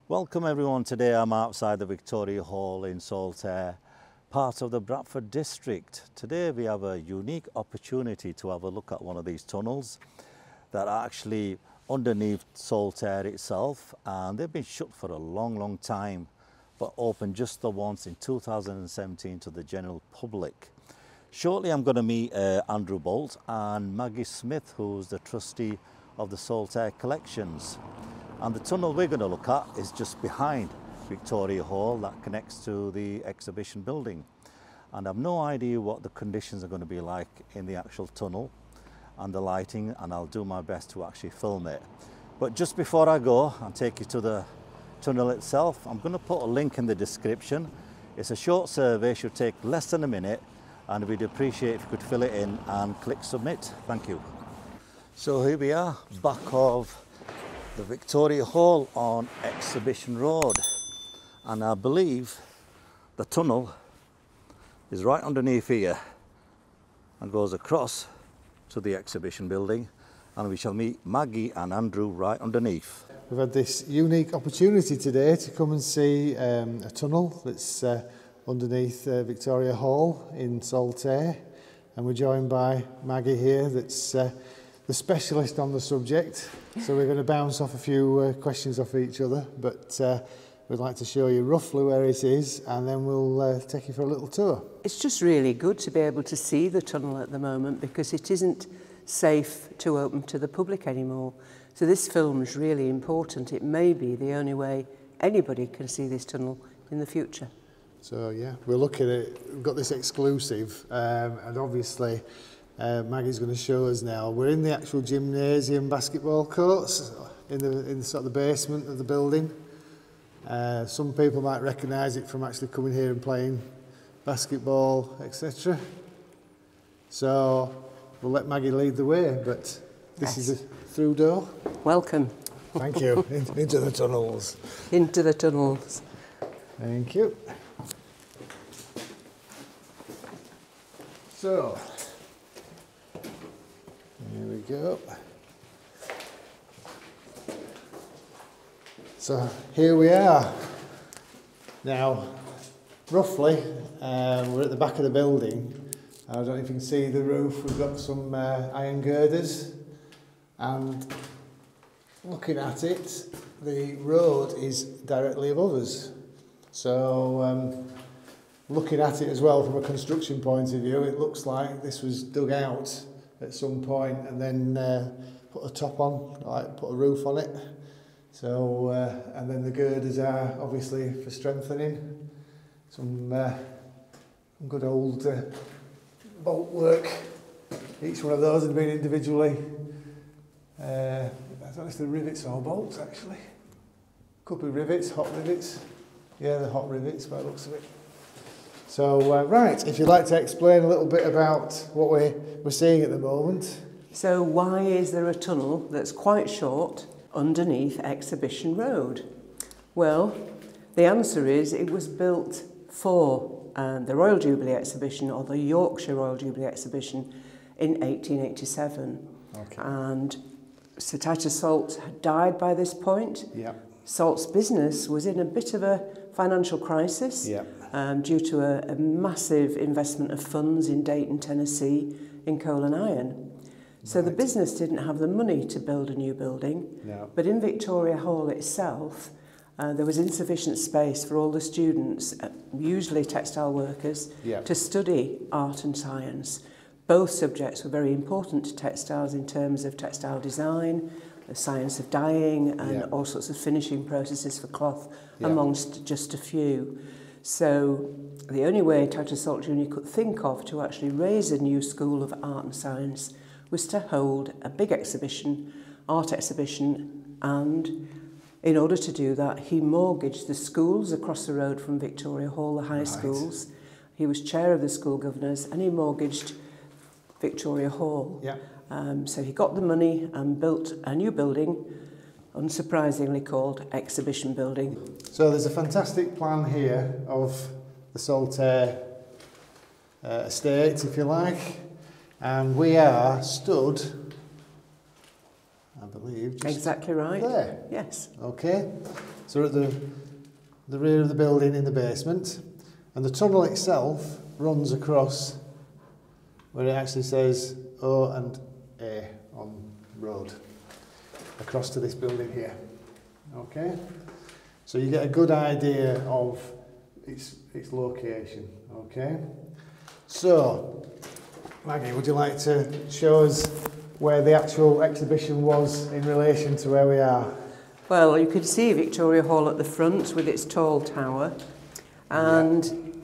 Welcome everyone. Today I'm outside the Victoria Hall in Saltaire, part of the Bradford district. Today we have a unique opportunity to have a look at one of these tunnels that are actually underneath Saltaire itself, and they've been shut for a long time, but opened just the once in 2017 to the general public. Shortly I'm going to meet Andrew Bolt and Maggie Smith, who's the trustee of the Saltaire Collections. And the tunnel we're going to look at is just behind Victoria Hall that connects to the exhibition building. And I've no idea what the conditions are going to be like in the actual tunnel and the lighting, and I'll do my best to actually film it. But just before I go and take you to the tunnel itself, I'm going to put a link in the description. It's a short survey, should take less than a minute, and we'd appreciate if you could fill it in and click submit. Thank you. So here we are, back of the Victoria Hall on Exhibition Road, and I believe the tunnel is right underneath here and goes across to the exhibition building, and we shall meet Maggie and Andrew right underneath. We've had this unique opportunity today to come and see a tunnel that's underneath Victoria Hall in Saltaire, and we're joined by Maggie here, that's the specialist on the subject. So we're going to bounce off a few questions off each other, but we'd like to show you roughly where it is, and then we'll take you for a little tour. It's just really good to be able to see the tunnel at the moment, because it isn't safe to open to the public anymore. So this film is really important. It may be the only way anybody can see this tunnel in the future. So yeah, we're looking at it. We've got this exclusive, and obviously Maggie's going to show us now. We're in the actual gymnasium basketball courts in the sort of the basement of the building. Some people might recognise it from actually coming here and playing basketball, etc. So we'll let Maggie lead the way, but this is a through door. Welcome. Thank you. Into the tunnels. Into the tunnels. Thank you. So here we go. So here we are. Now, roughly, we're at the back of the building. I don't know if you can see the roof. We've got some iron girders, and looking at it, the road is directly above us. So, looking at it as well from a construction point of view, it looks like this was dug out at some point and then put a top on, like put a roof on it. So, and then the girders are obviously for strengthening. Some good old bolt work. Each one of those had been individually, I don't know if they're rivets or bolts actually. Could be rivets, hot rivets. Yeah, the hot rivets by the looks of it. So, right, if you'd like to explain a little bit about what we're seeing at the moment. So why is there a tunnel that's quite short underneath Exhibition Road? Well, the answer is it was built for the Royal Jubilee Exhibition, or the Yorkshire Royal Jubilee Exhibition, in 1887. Okay. And Sir Titus Salt had died by this point. Yeah. Salt's business was in a bit of a financial crisis. Yeah. Due to a massive investment of funds in Dayton, Tennessee, in coal and iron. So the business didn't have the money to build a new building, but in Victoria Hall itself, there was insufficient space for all the students, usually textile workers, to study art and science. Both subjects were very important to textiles in terms of textile design, the science of dyeing, and all sorts of finishing processes for cloth, amongst just a few. So the only way Titus Salt Jr. could think of to actually raise a new school of art and science was to hold a big exhibition, art exhibition, and in order to do that, he mortgaged the schools across the road from Victoria Hall, the high schools. He was chair of the school governors, and he mortgaged Victoria Hall. Yeah. So he got the money and built a new building, unsurprisingly called Exhibition Building. So there's a fantastic plan here of the Saltaire estate, if you like, and we are stood, I believe, just exactly right. There. Yes. Okay. So we're at the rear of the building in the basement, and the tunnel itself runs across where it actually says O and A on road, across to this building here. Okay, so you get a good idea of its location. Okay, so Maggie, would you like to show us where the actual exhibition was in relation to where we are? Well, you could see Victoria Hall at the front with its tall tower, and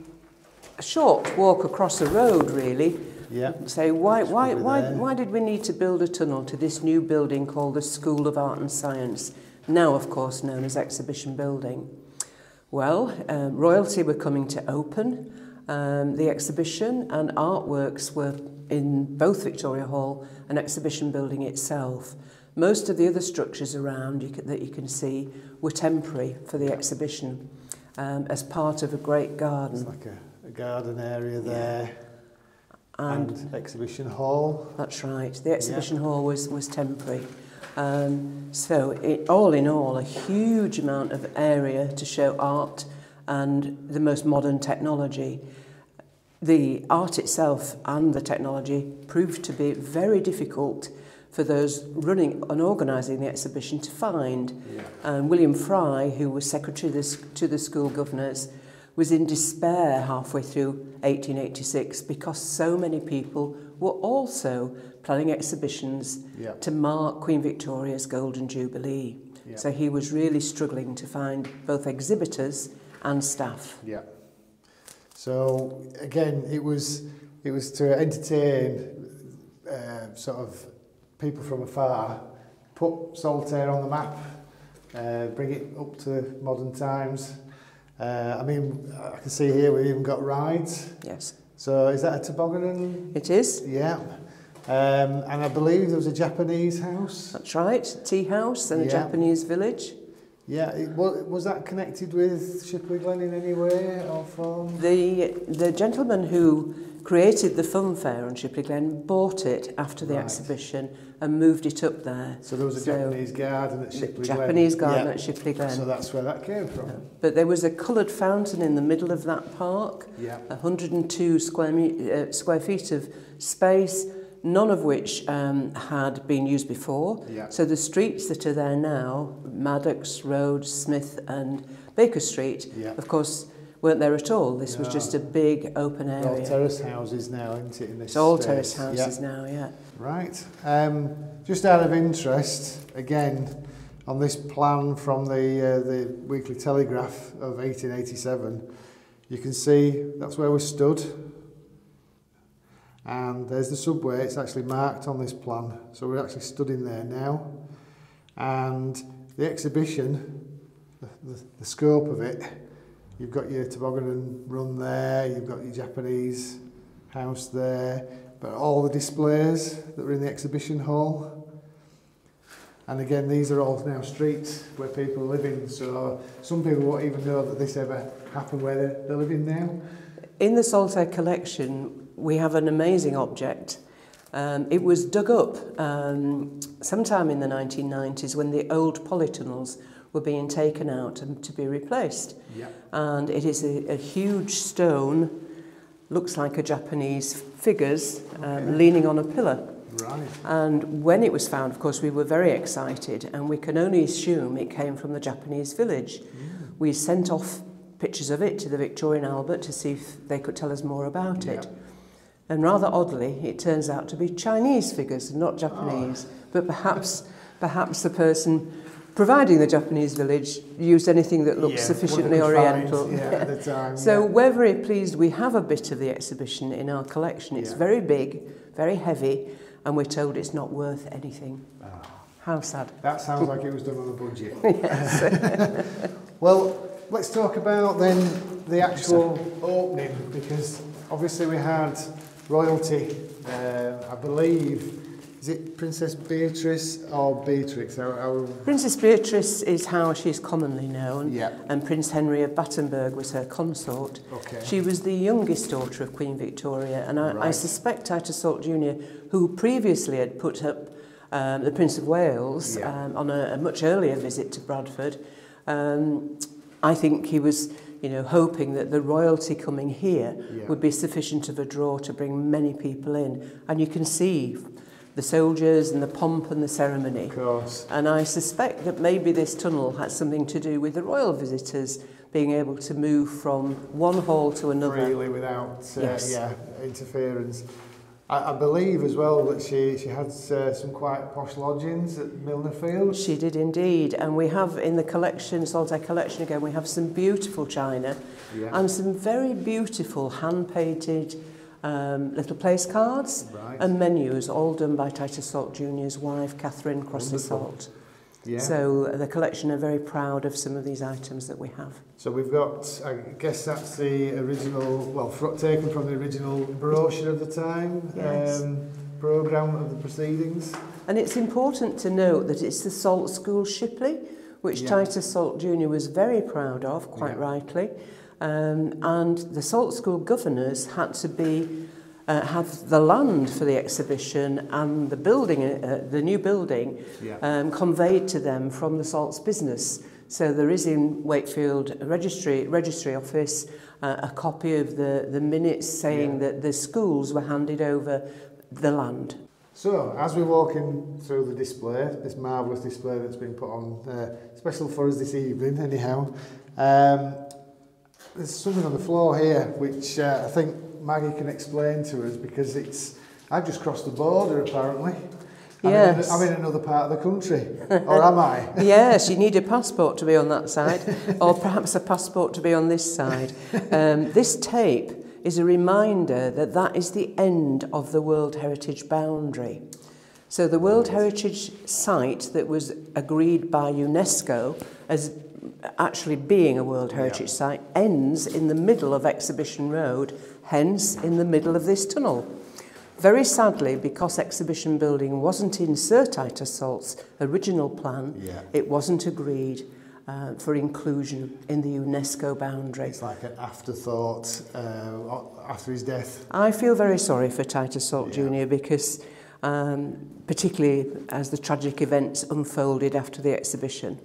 a short walk across the road, really. Yeah. So why did we need to build a tunnel to this new building called the School of Art and Science, now of course known as Exhibition Building? Well, royalty were coming to open the exhibition, and artworks were in both Victoria Hall and Exhibition Building itself. Most of the other structures around that you can see were temporary for the exhibition as part of a great garden. It's like a garden area there. And exhibition hall. That's right. The exhibition hall was temporary. So all in all, a huge amount of area to show art and the most modern technology. The art itself and the technology proved to be very difficult for those running and organising the exhibition to find. William Fry, who was secretary to the school governors, was in despair halfway through 1886 because so many people were also planning exhibitions to mark Queen Victoria's Golden Jubilee. So he was really struggling to find both exhibitors and staff. Yeah. So again, it was to entertain sort of people from afar, put Saltaire on the map, bring it up to modern times. I mean, I can see here we've even got rides. Yes. So is that a toboggan? It is. Yeah. And I believe there was a Japanese house. That's right, tea house and a Japanese village. Yeah, was that connected with Shipley Glen in any way or form? The gentleman who created the fun fair on Shipley Glen bought it after the exhibition and moved it up there. So there was a Japanese garden at Shipley Glen. Japanese garden at Shipley Glen. So that's where that came from. But there was a coloured fountain in the middle of that park, 102 square feet of space, none of which had been used before. So the streets that are there now, Maddox Road, Smith and Baker Street, of course, weren't there at all. This was just a big open area. All terrace houses now, isn't it? In this it's all space. terrace houses now, Right. Just out of interest, again, on this plan from the Weekly Telegraph of 1887, you can see that's where we stood. And there's the subway, it's actually marked on this plan. So we're actually stood in there now. And the exhibition, the scope of it, you've got your toboggan run there, you've got your Japanese house there, but all the displays that were in the exhibition hall. And again, these are all now streets where people are living, so some people won't even know that this ever happened where they're living now. In the Saltaire collection, we have an amazing object. It was dug up sometime in the 1990s when the old polytunnels were being taken out and to be replaced. And it is a huge stone, looks like a Japanese figures leaning on a pillar. And when it was found, of course, we were very excited, and we can only assume it came from the Japanese village. We sent off pictures of it to the Victorian Albert to see if they could tell us more about it. And rather oddly, it turns out to be Chinese figures, not Japanese. But perhaps the person providing the Japanese village used anything that looked sufficiently oriental. At the time, so we're very pleased we have a bit of the exhibition in our collection. It's very big, very heavy, and we're told it's not worth anything. How sad. That sounds like it was done on a budget. Well, let's talk about then the actual opening, because obviously we had royalty, I believe. Is it Princess Beatrice or Beatrix? Princess Beatrice is how she's commonly known, and Prince Henry of Battenberg was her consort. She was the youngest daughter of Queen Victoria, and I suspect Titus Salt Jr., who previously had put up the Prince of Wales on a much earlier visit to Bradford, I think he was, hoping that the royalty coming here would be sufficient of a draw to bring many people in. And you can see the soldiers and the pomp and the ceremony. Of course. And I suspect that maybe this tunnel has something to do with the royal visitors being able to move from one hall to another. Freely, without interference. I believe as well that she had some quite posh lodgings at Milner Field. She did indeed, and we have in the collection, Saltaire Collection again, we have some beautiful china and some very beautiful hand-painted little place cards and menus, all done by Titus Salt Jr.'s wife, Catherine Crossley Salt. Yeah. So the collection are very proud of some of these items that we have. So we've got, I guess that's the original, well, taken from the original brochure of the time, programme of the proceedings. And it's important to note that it's the Salt School Shipley, which Titus Salt Jr. was very proud of, quite rightly. And the Salt School governors had to be have the land for the exhibition and the building, the new building, conveyed to them from the salts business. So there is in Wakefield a registry office a copy of the minutes saying that the schools were handed over the land. So, as we're walking through the display, this marvellous display that's been put on, special for us this evening anyhow, there's something on the floor here which I think Maggie can explain to us, because I've just crossed the border apparently. Yes. I'm in another part of the country, or am I? Yes, you need a passport to be on that side, or perhaps a passport to be on this side. This tape is a reminder that that is the end of the World Heritage boundary. So the World Heritage site that was agreed by UNESCO as actually being a World Heritage site ends in the middle of Exhibition Road, hence in the middle of this tunnel. Very sadly, because Exhibition Building wasn't in Sir Titus Salt's original plan, it wasn't agreed for inclusion in the UNESCO boundary. It's like an afterthought after his death. I feel very sorry for Titus Salt Jr. because particularly as the tragic events unfolded after the exhibition.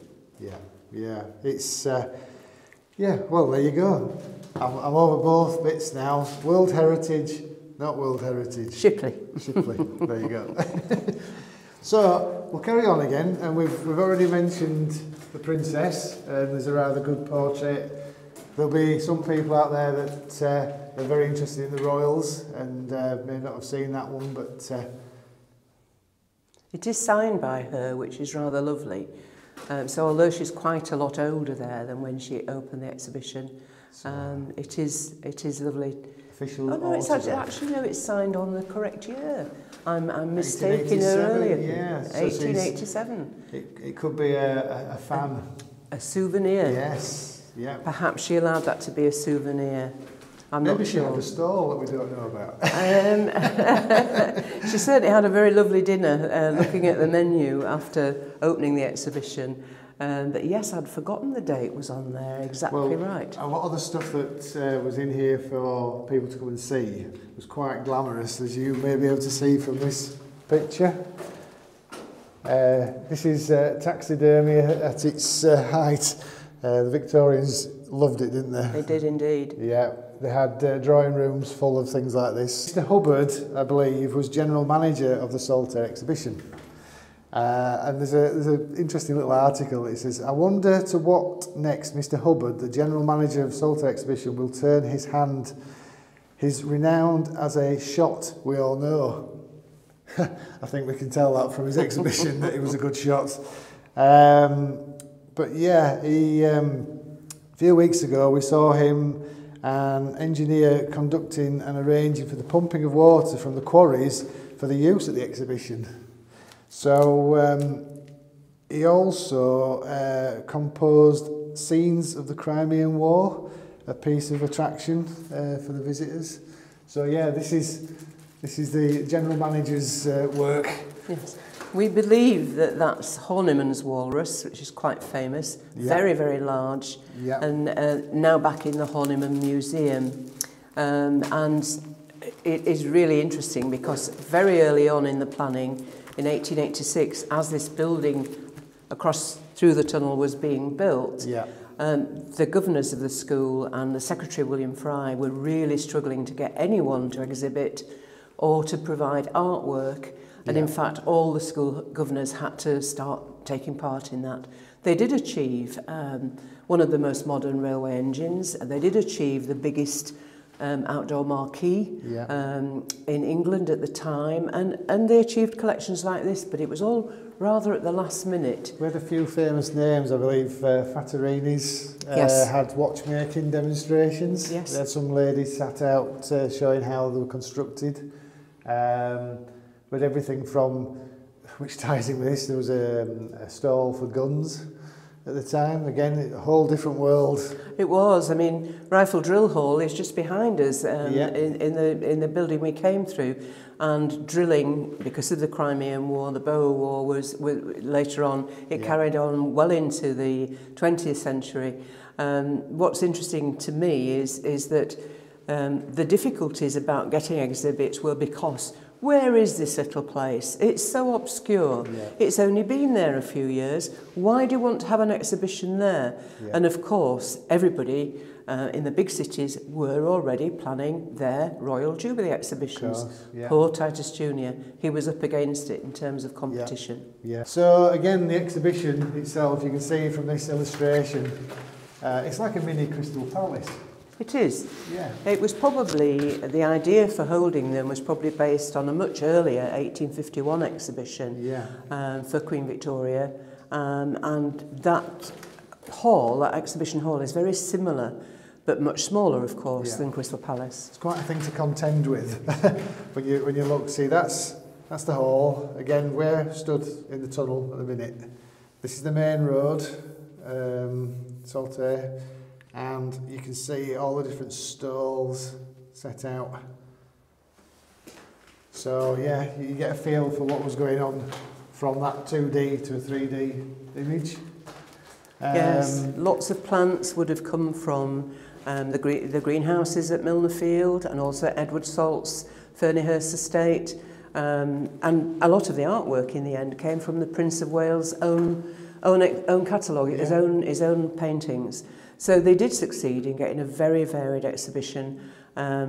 It's well, there you go. I'm over both bits now. World Heritage, not World Heritage. Shipley. There you go. So we'll carry on again, and we've already mentioned the princess, and there's a rather good portrait. There'll be some people out there that are very interested in the royals and may not have seen that one, but it is signed by her, which is rather lovely. So although she's quite a lot older there than when she opened the exhibition, it is lovely. Official no, it's actually no, it's signed on the correct year. I'm mistaken earlier. Yeah, so 1887. It could be a fan. A souvenir. Yes, yeah. Perhaps she allowed that to be a souvenir. I'm Maybe not she sure. had a stall that we don't know about. She certainly had a very lovely dinner looking at the menu after opening the exhibition. But yes, I'd forgotten the date was on there, exactly right. A lot of the stuff that was in here for people to come and see was quite glamorous, as you may be able to see from this picture. This is taxidermy at its height. The Victorians loved it, didn't they? They did indeed. Yeah, they had drawing rooms full of things like this. Mr. Hubbard, I believe, was general manager of the Saltaire exhibition. And there's an interesting little article. It says, "I wonder to what next Mr. Hubbard, the general manager of Saltaire exhibition, will turn his hand. He's renowned as a shot, we all know." I think we can tell that from his exhibition that he was a good shot. But yeah, a few weeks ago we saw him, an engineer, conducting and arranging for the pumping of water from the quarries for the use at the exhibition. So he also composed scenes of the Crimean War, a piece of attraction for the visitors. So yeah, this is the general manager's work. Yes. We believe that that's Horniman's walrus, which is quite famous, very, very large, and now back in the Horniman Museum. And it is really interesting because very early on in the planning, in 1886, as this building across through the tunnel was being built, Yeah. the governors of the school and the Secretary William Fry were really struggling to get anyone to exhibit or to provide artwork. And in fact, all the school governors had to start taking part in that. They did achieve one of the most modern railway engines. They did achieve the biggest outdoor marquee in England at the time. And they achieved collections like this, but it was all rather at the last minute. We had a few famous names, I believe. Fattorini's had watchmaking demonstrations. Yes. They had some ladies sat out showing how they were constructed. But everything from, which ties in with this, there was a stall for guns at the time. Again, a whole different world. It was. I mean, Rifle Drill Hall is just behind us in the building we came through. And drilling, because of the Crimean War, the Boer War was later on, it carried on well into the 20th century. What's interesting to me is that the difficulties about getting exhibits were because where is this little place? It's so obscure. Yeah. It's only been there a few years. Why do you want to have an exhibition there? Yeah. And of course, everybody in the big cities were already planning their Royal Jubilee exhibitions. Poor Titus Jr., he was up against it in terms of competition. Yeah. So again, the exhibition itself, you can see from this illustration, it's like a mini Crystal Palace. It is. Yeah. It was probably, the idea for holding them was probably based on a much earlier 1851 exhibition for Queen Victoria. And that hall, that exhibition hall, is very similar, but much smaller, of course, than Crystal Palace. It's quite a thing to contend with when you look. See, that's the hall. Again, we're stood in the tunnel at the minute. This is the main road, Saltaire. And you can see all the different stalls set out. So yeah, you get a feel for what was going on from that 2D to a 3D image. Yes, lots of plants would have come from the greenhouses at Milner Field and also Edward Salt's 𝗤𝗏𝗄𝗏 estate. And a lot of the artwork in the end came from the Prince of Wales' own catalogue, his own paintings. So they did succeed in getting a very varied exhibition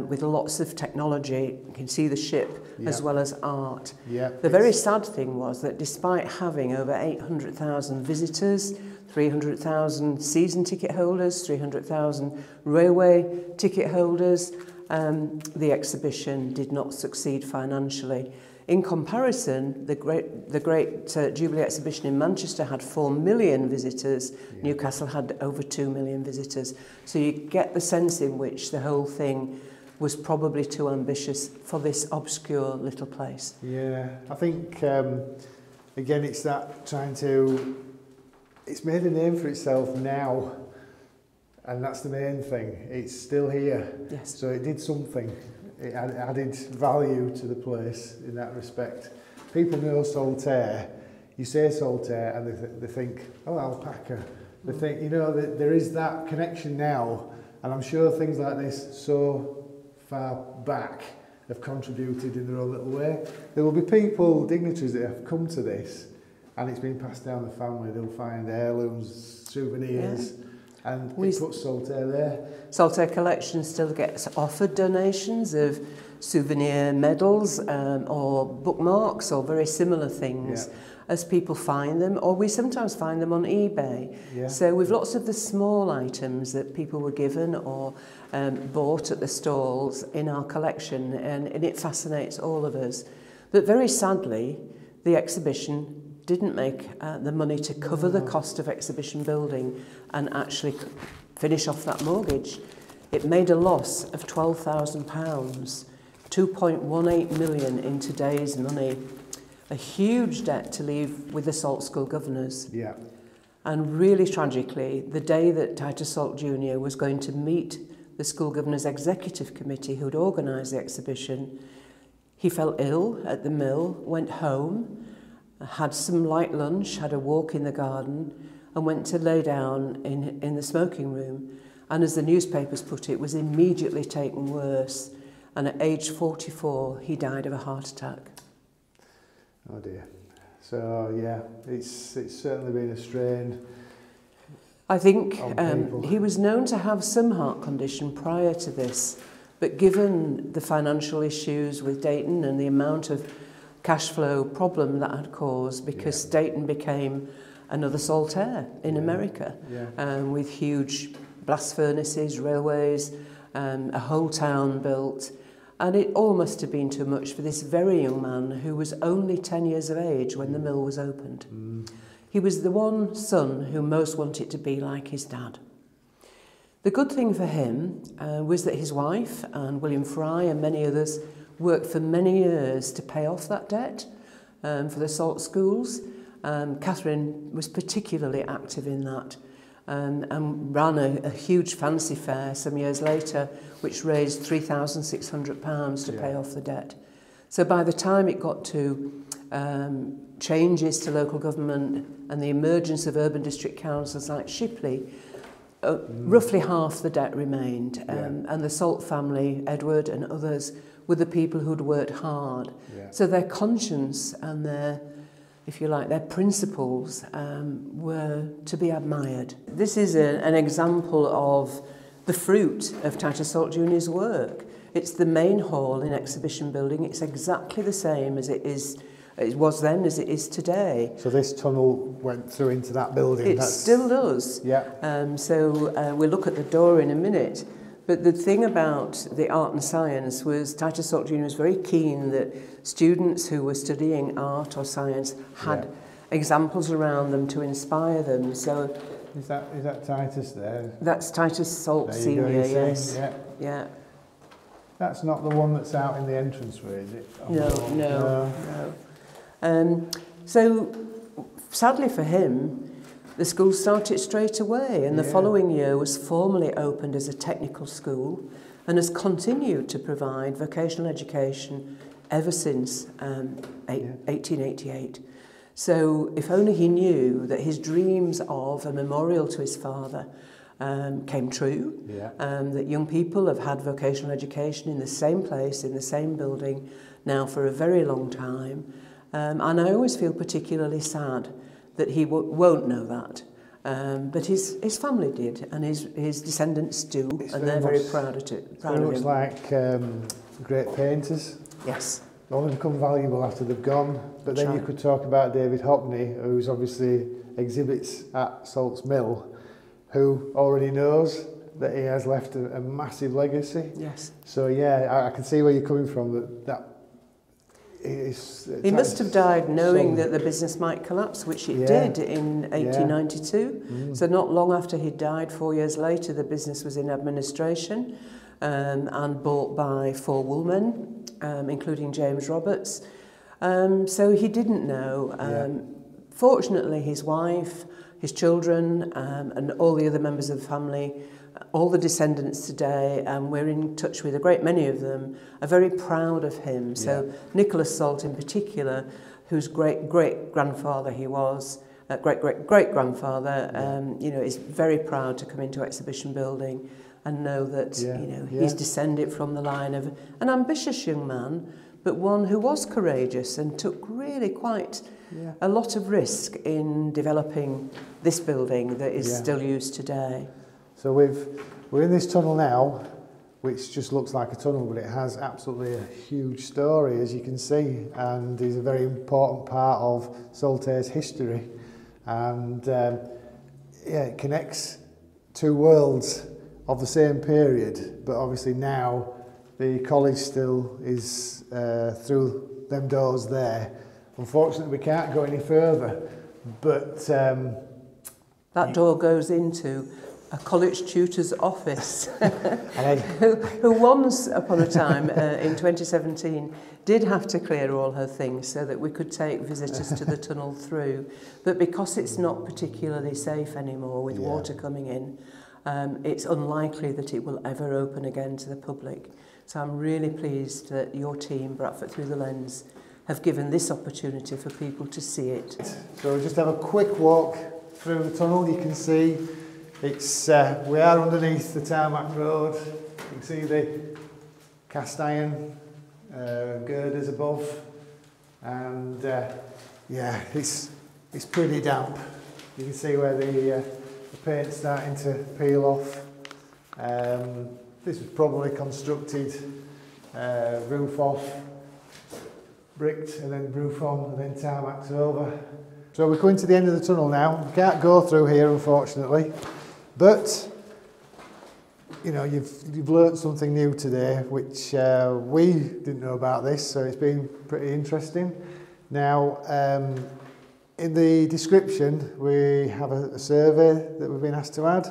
with lots of technology. You can see the ship as well as art. The very sad thing was that despite having over 800,000 visitors, 300,000 season ticket holders, 300,000 railway ticket holders, the exhibition did not succeed financially. In comparison, the great Jubilee exhibition in Manchester had 4 million visitors. Newcastle had over 2 million visitors. So you get the sense in which the whole thing was probably too ambitious for this obscure little place. Yeah, I think, again, it's that it's made a name for itself now. And that's the main thing. It's still here. Yes. So it did something. It added value to the place in that respect. People know Saltaire. You say Saltaire and they think, oh, alpaca. They think, you know, there is that connection now. And I'm sure things like this so far back have contributed in their own little way. There will be people, dignitaries that have come to this and it's been passed down the family. They'll find heirlooms, souvenirs. And it puts Saltaire there. Saltaire Collection still gets offered donations of souvenir medals or bookmarks or very similar things as people find them, or we sometimes find them on eBay. So we've lots of the small items that people were given or bought at the stalls in our collection, and it fascinates all of us. But very sadly, the exhibition didn't make the money to cover the cost of exhibition building and actually finish off that mortgage. It made a loss of £12,000, 2.18 million in today's money. A huge debt to leave with the Salt School governors. And really tragically, the day that Titus Salt Jr. was going to meet the school governor's executive committee who'd organised the exhibition, he fell ill at the mill, went home, had some light lunch, had a walk in the garden and went to lay down in the smoking room. And as the newspapers put it, was immediately taken worse. And at age 44, he died of a heart attack. Oh dear. So yeah, it's certainly been a strain. I think people. he was known to have some heart condition prior to this, but given the financial issues with Dayton and the amount of cash flow problem that had caused, because Dayton became another Saltaire in America, with huge blast furnaces, railways, a whole town built. And it all must have been too much for this very young man who was only 10 years of age when the mill was opened. He was the one son who most wanted to be like his dad. The good thing for him was that his wife and William Fry and many others worked for many years to pay off that debt for the salt schools. Catherine was particularly active in that. And ran a huge fancy fair some years later, which raised £3,600 to pay off the debt. So by the time it got to changes to local government and the emergence of urban district councils like Shipley, roughly half the debt remained. And the Salt family, Edward and others, were the people who'd worked hard. So their conscience and their, if you like, their principles were to be admired. This is an example of the fruit of Titus Salt Jr.'s work. It's the main hall in Exhibition Building. It's exactly the same as it was then as it is today. So this tunnel went through into that building? It still does. We'll look at the door in a minute. But the thing about the art and science was Titus Salt Jr. was very keen that students who were studying art or science had examples around them to inspire them. So is that Titus there? That's Titus Salt Senior, yes. Yeah. That's not the one that's out in the entranceway, is it? Oh, no. So sadly for him, the school started straight away, and the following year was formally opened as a technical school and has continued to provide vocational education ever since 1888. So if only he knew that his dreams of a memorial to his father came true, that young people have had vocational education in the same place, in the same building now for a very long time. And I always feel particularly sad that he won't know that. But his family did, and his descendants do, and they're very proud of it. It looks like great painters. Yes. They only become valuable after they've gone. But then you could talk about 𝗍𝗵𝗍𝗆, who's obviously exhibits at Salt's Mill, who already knows that he has left a massive legacy. Yes. So yeah, I can see where you're coming from. He must have died knowing that the business might collapse, which it did in 1892. So not long after he died, 4 years later, the business was in administration and bought by 4 woolmen, including James Roberts. So he didn't know. Fortunately, his wife, his children, and all the other members of the family, all the descendants today, and we're in touch with a great many of them, are very proud of him. So Nicholas Salt in particular, whose great-great-grandfather he was, great-great-great-grandfather, you know, is very proud to come into Exhibition Building and know that, you know, he's descended from the line of an ambitious young man, but one who was courageous and took really quite a lot of risk in developing this building that is still used today. So we're in this tunnel now, which just looks like a tunnel, but it has absolutely a huge story, as you can see, and is a very important part of Saltaire's history. And it connects 2 worlds of the same period, but obviously now the college still is through them doors there. Unfortunately, we can't go any further, but that door goes into a college tutor's office who once upon a time in 2017 did have to clear all her things so that we could take visitors to the tunnel through, but because it's not particularly safe anymore with water coming in, it's unlikely that it will ever open again to the public. So I'm really pleased that your team, Bradford Through The Lens, have given this opportunity for people to see it. So we'll just have a quick walk through the tunnel. You can see it's we are underneath the tarmac road. You can see the cast iron girders above, and Yeah, it's pretty damp. You can see where the paint's starting to peel off. This was probably constructed roof off, bricked and then roof on and then tarmacked over. So we're coming to the end of the tunnel now. We can't go through here unfortunately, but you know, you've learnt something new today, which we didn't know about this, so it's been pretty interesting. Now, in the description, we have a survey that we've been asked to add,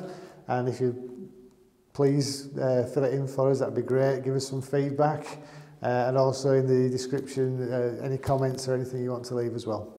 and if you please fill it in for us, that'd be great. Give us some feedback, and also in the description, any comments or anything you want to leave as well.